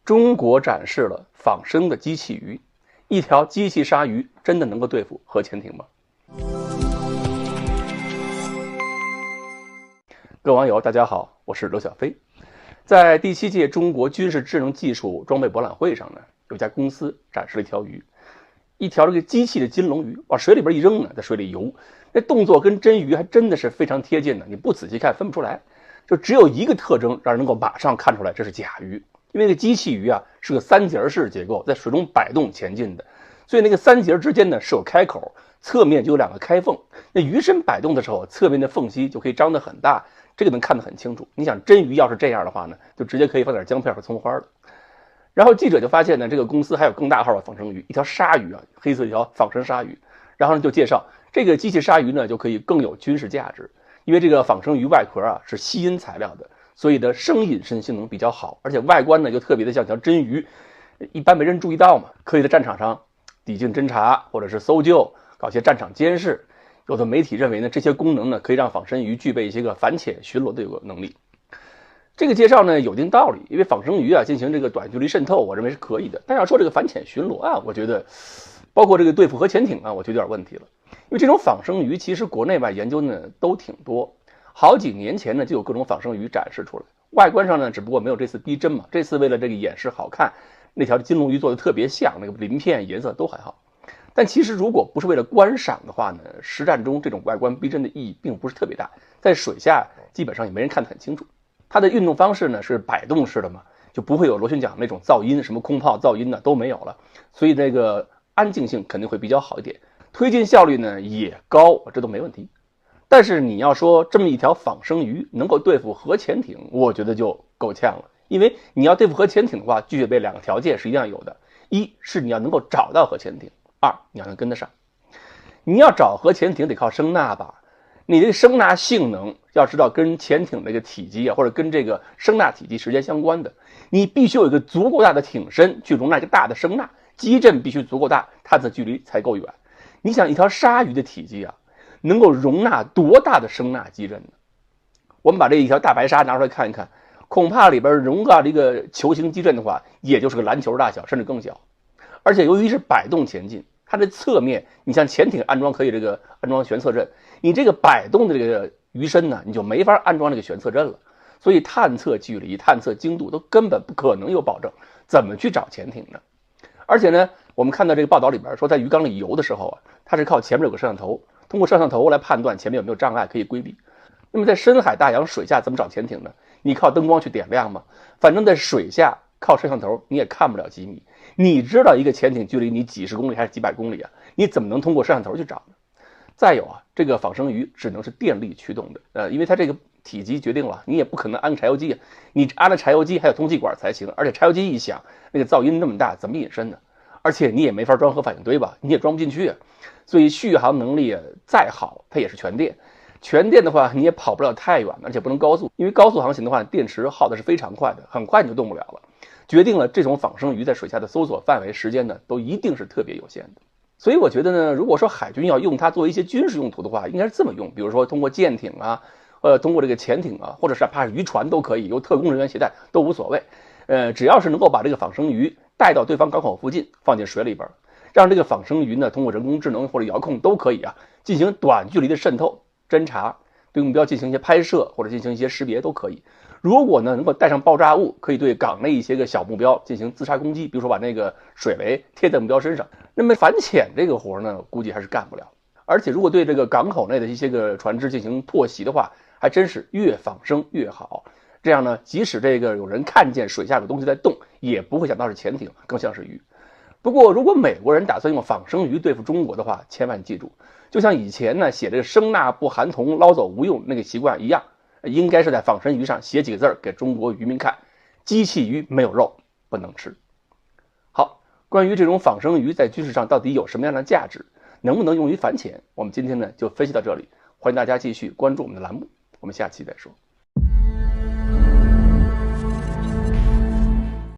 中国展示了仿生的机器鱼，一条机器鲨鱼真的能够对付核潜艇吗？各位网友大家好，我是刘小飞。在第7届中国军事智能技术装备博览会上呢，有家公司展示了一条鱼，一条这个机器的金龙鱼，往水里边一扔呢，在水里游，那动作跟真鱼还真的是非常贴近的，你不仔细看分不出来，就只有一个特征让人能够马上看出来这是假鱼，因为那个机器鱼啊是个三节式结构，在水中摆动前进的，所以那个三节之间呢是有开口，侧面就有2个开缝，那鱼身摆动的时候，侧面的缝隙就可以张得很大，这个能看得很清楚。你想真鱼要是这样的话呢，就直接可以放点姜片和葱花了。然后记者就发现呢，这个公司还有更大号的仿生鱼，一条鲨鱼啊，黑色一条仿生鲨鱼。然后呢就介绍这个机器鲨鱼呢就可以更有军事价值，因为这个仿生鱼外壳啊是锡因材料的，所以的声隐身性能比较好，而且外观呢就特别的像条真鱼，一般没人注意到嘛，可以在战场上抵近侦察或者是搜救，搞些战场监视。有的媒体认为呢，这些功能呢可以让仿生鱼具备一些个反潜巡逻的能力。这个介绍呢有一定道理，因为仿生鱼啊进行这个短距离渗透，我认为是可以的。但要说这个反潜巡逻啊，我觉得包括这个对付核潜艇啊，我觉得有点问题了。因为这种仿生鱼其实国内外研究呢都挺多，好几年前呢就有各种仿生鱼展示出来，外观上呢只不过没有这次逼真嘛，这次为了这个演示好看，那条金龙鱼做的特别像，那个鳞片颜色都还好。但其实如果不是为了观赏的话呢，实战中这种外观逼真的意义并不是特别大，在水下基本上也没人看得很清楚。它的运动方式呢是摆动式的嘛，就不会有螺旋桨那种噪音，什么空炮噪音呢都没有了，所以那个安静性肯定会比较好一点，推进效率呢也高，这都没问题。但是你要说这么一条仿生鱼能够对付核潜艇，我觉得就够呛了。因为你要对付核潜艇的话，具备2个条件是一定要有的，一是你要能够找到核潜艇，二你要能跟得上。你要找核潜艇得靠声呐吧，你这个声呐性能要知道跟潜艇这个体积啊，或者跟这个声呐体积直接相关的，你必须有一个足够大的艇身去容纳一个大的声呐，基震必须足够大，探测距离才够远。你想一条鲨鱼的体积啊，能够容纳多大的声呐基震呢？我们把这一条大白鲨拿出来看一看，恐怕里边容纳这个球形基震的话，也就是个篮球大小，甚至更小。而且由于是摆动前进，它的侧面，你像潜艇安装可以这个安装悬测阵，你这个摆动的这个鱼身呢，你就没法安装这个悬测阵了，所以探测距离、探测精度都根本不可能有保证，怎么去找潜艇呢？而且呢，我们看到这个报道里边说，在鱼缸里游的时候啊，它是靠前面有个摄像头，通过摄像头来判断前面有没有障碍可以规避。那么在深海大洋水下怎么找潜艇呢？你靠灯光去点亮吗？反正在水下靠摄像头你也看不了几米，你知道一个潜艇距离你几十公里还是几百公里啊？你怎么能通过摄像头去找呢？再有啊，这个仿生鱼只能是电力驱动的，因为它这个体积决定了，你也不可能安柴油机啊，你安了柴油机还有通气管才行，而且柴油机一响，那个噪音那么大，怎么隐身呢？而且你也没法装核反应堆吧，你也装不进去啊，所以续航能力再好，它也是全电。全电的话，你也跑不了太远，而且不能高速，因为高速航行的话，电池耗的是非常快的，很快你就动不了了。决定了这种仿生鱼在水下的搜索范围、时间呢，都一定是特别有限的。所以我觉得呢，如果说海军要用它作为一些军事用途的话，应该是这么用，比如说通过舰艇啊，通过这个潜艇啊，或者是哪怕是渔船都可以，由特工人员携带都无所谓。只要是能够把这个仿生鱼带到对方港口附近，放进水里边，让这个仿生鱼呢通过人工智能或者遥控都可以啊，进行短距离的渗透、侦察，对目标进行一些拍摄或者进行一些识别都可以。如果呢能够带上爆炸物，可以对港内一些个小目标进行自杀攻击，比如说把那个水雷贴在目标身上，那么反潜这个活呢估计还是干不了。而且如果对这个港口内的一些个船只进行破袭的话，还真是越仿生越好。这样呢，即使这个有人看见水下有东西在动，也不会想到是潜艇，更像是鱼。不过如果美国人打算用仿生鱼对付中国的话，千万记住，就像以前呢写这个声呐不含铜，捞走无用那个习惯一样，应该是在仿生鱼上写几个字给中国渔民看：机器鱼没有肉，不能吃。好，关于这种仿生鱼在军事上到底有什么样的价值，能不能用于反潜，我们今天呢就分析到这里。欢迎大家继续关注我们的栏目，我们下期再说。